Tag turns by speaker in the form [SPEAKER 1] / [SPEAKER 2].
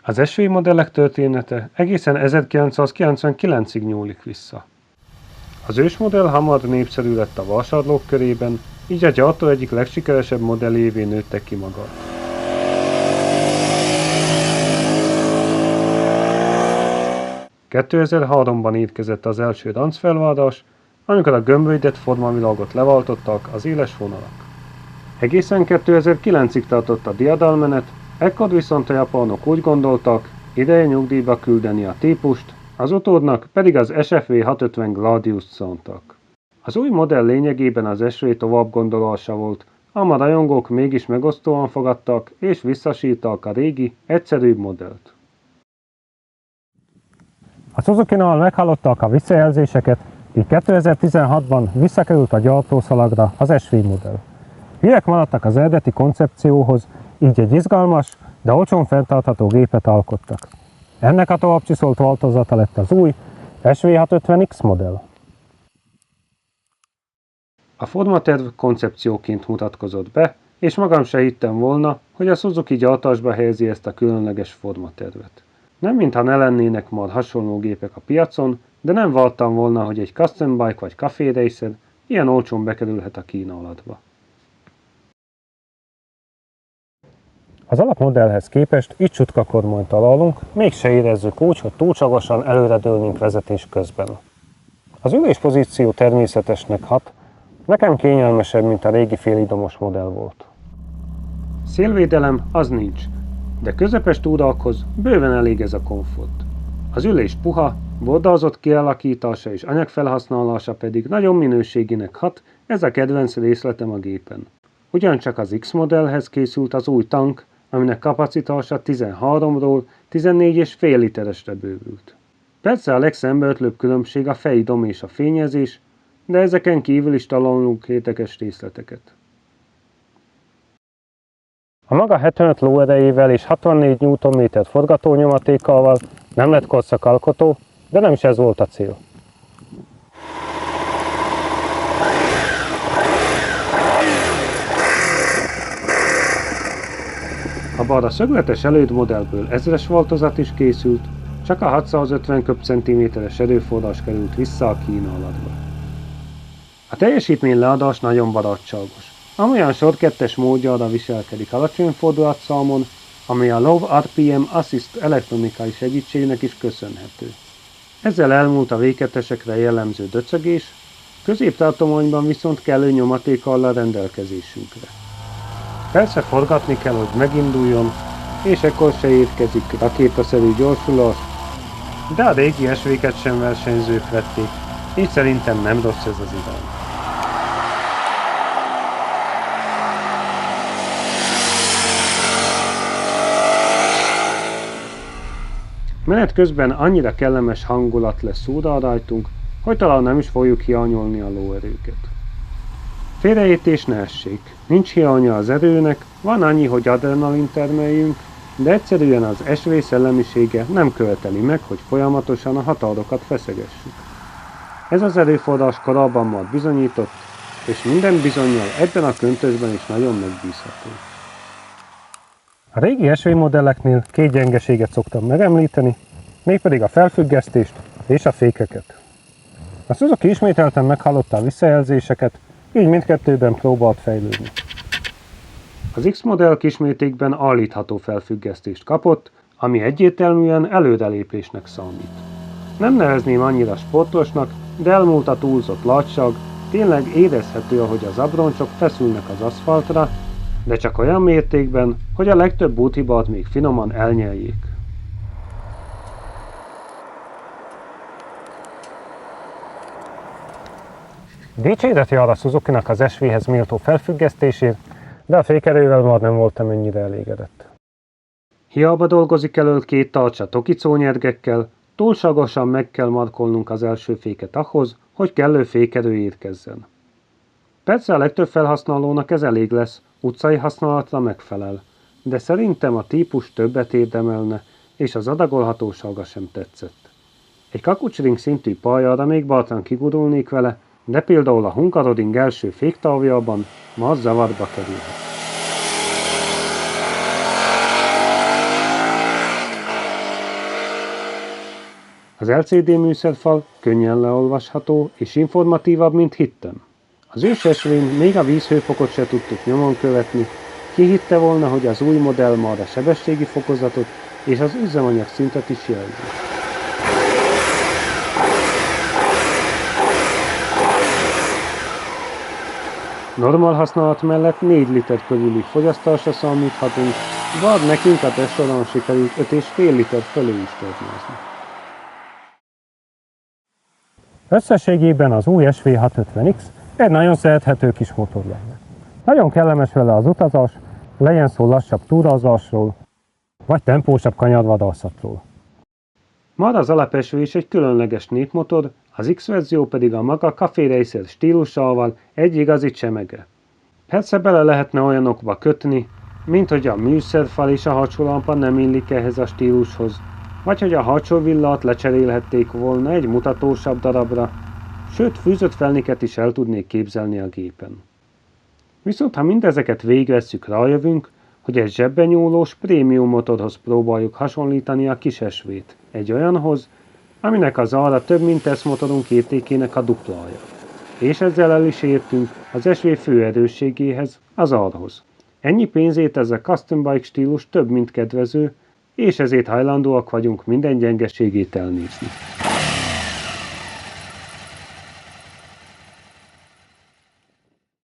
[SPEAKER 1] Az SUV modellek története egészen 1999-ig nyúlik vissza. Az ősmodell hamar népszerű lett a vásárlók körében, így a gyártó egyik legsikeresebb modelljévé nőtte ki magát. ...2003-ban érkezett az első rancfelváltás, amikor a gömbölydett formavilágot leváltottak az éles vonalak. Egészen 2009-ig tartott a diadalmenet, ekkor viszont a japánok úgy gondoltak, ideje nyugdíjba küldeni a típust, az utódnak pedig az SFV 650 Gladius-t szántak. Az új modell lényegében az SUV továbbgondolása volt, ám a rajongók mégis megosztóan fogadtak és visszasírták a régi, egyszerűbb modellt.
[SPEAKER 2] A Suzuki-nál meghallották a visszajelzéseket, így 2016-ban visszakerült a gyártószalagra az SV modell. Hírek maradtak az eredeti koncepcióhoz, így egy izgalmas, de olcsón fenntartható gépet alkottak. Ennek a továbbcsiszolt változata lett az új SV650X modell.
[SPEAKER 1] A formaterv koncepcióként mutatkozott be, és magam se hittem volna, hogy a Suzuki gyártásba helyezi ezt a különleges formatervet. Nem mintha ne lennének már hasonló gépek a piacon, de nem vártam volna, hogy egy custom bike vagy café racer ilyen olcsón bekerülhet a kínálatba.
[SPEAKER 2] Az alapmodellhez képest így csutka kormányt találunk, mégse érezzük úgy, hogy túlságosan előredőlnénk vezetés közben. Az üléspozíció természetesnek hat, nekem kényelmesebb, mint a régi félidomos modell volt.
[SPEAKER 1] Szélvédelem az nincs, de közepes túrákhoz bőven elég ez a komfort. Az ülés puha, bordázott kialakítása és anyagfelhasználása pedig nagyon minőséginek hat, ez a kedvenc részletem a gépen. Ugyancsak az X modellhez készült az új tank, aminek kapacitása 13-ról 14,5 literesre bővült. Persze a legszembeötlőbb különbség a fejidom és a fényezés, de ezeken kívül is találunk érdekes részleteket.
[SPEAKER 2] A maga 75 lóerejével és 64 Nm forgatónyomatékkal nem lett korszakalkotó, de nem is ez volt a cél.
[SPEAKER 1] Habár a szögletes elődmodellből 1000-es változat is készült, csak a 650 köbcentiméteres erőforrás került vissza a kínálatba. A teljesítmény leadás nagyon barátságos. Amolyan sor 2-es módjára viselkedik alacsony fordulatszámon, ami a Low RPM Assist elektronikai segítségnek is köszönhető. Ezzel elmúlt a V2-esekre jellemző döcögés, középtartományban viszont kellő nyomaték áll a rendelkezésünkre. Persze forgatni kell, hogy meginduljon, és ekkor se érkezik rakétaszerű gyorsulás, de a régi SV-ket sem versenyzők vették, így szerintem nem rossz ez az irány. Menet közben annyira kellemes hangulat lesz úrral rajtunk, hogy talán nem is fogjuk hiányolni a lóerőket. Félreértés ne essék, nincs hiánya az erőnek, van annyi, hogy adrenalin termeljünk, de egyszerűen az SV szellemisége nem követeli meg, hogy folyamatosan a határokat feszegessük. Ez az erőforrás korábban már bizonyított, és minden bizonnyal ebben a köntösben is nagyon megbízható.
[SPEAKER 2] A régi SV modelleknél 2 gyengeséget szoktam megemlíteni, mégpedig a felfüggesztést és a fékeket. A Suzuki ismételten meghallotta a visszajelzéseket, így mindkettőben próbált fejlődni.
[SPEAKER 1] Az X modell kismértékben állítható felfüggesztést kapott, ami egyértelműen előrelépésnek számít. Nem nevezném annyira sportosnak, de elmúlt a túlzott látság, tényleg érezhető, ahogy az abroncsok feszülnek az aszfaltra, de csak olyan mértékben, hogy a legtöbb úthibát még finoman elnyeljék.
[SPEAKER 2] Dicséret jár a Suzuki-nak az SV-hez méltó felfüggesztésért, de a fékerővel már nem voltam ennyire elégedett.
[SPEAKER 1] Hiába dolgozik elől 2 tartsa Tokicó nyergekkel, túlságosan meg kell markolnunk az első féket ahhoz, hogy kellő fékerő érkezzen. Persze a legtöbb felhasználónak ez elég lesz, utcai használatra megfelel, de szerintem a típus többet érdemelne, és az adagolhatósága sem tetszett. Egy kakucsring szintű pályára még bátran kigurulnék vele, de például a Hungaroring első féktávjában már zavarba kerülhet. Az LCD műszerfal könnyen leolvasható és informatívabb, mint hittem. Az ős esvény még a vízhőfokot se tudtuk nyomon követni, ki hitte volna, hogy az új modell már a sebességi fokozatot és az üzemanyag szintet is jelzi. Normál használat mellett 4 liter körüli fogyasztásra számíthatunk, bár nekünk a teszt során sikerült 5,5 liter fölé is tornázni.
[SPEAKER 2] Összességében az új SV650X egy nagyon szerethető kis motor lenne. Nagyon kellemes vele az utazás, legyen szó lassabb túrázásról, vagy tempósabb kanyarvadászatról.
[SPEAKER 1] Már az alapeső is egy különleges népmotor, az X verzió pedig a maga Café Racer stílusával egy igazi csemege. Persze bele lehetne olyanokba kötni, mint hogy a műszerfal és a hátsó lámpa nem illik ehhez a stílushoz, vagy hogy a hátsó villát lecserélhették volna egy mutatósabb darabra, sőt fűzött felniket is el tudnék képzelni a gépen. Viszont ha mindezeket végigvesszük, rájövünk, hogy egy zsebben nyúlós prémium motorhoz próbáljuk hasonlítani a kis SV-t, egy olyanhoz, aminek az ára több mint tesztmotorunk értékének a duplája. És ezzel el is értünk az SV fő erősségéhez, az árhoz. Ennyi pénzét ez a custom bike stílus több mint kedvező, és ezért hajlandóak vagyunk minden gyengeségét elnézni.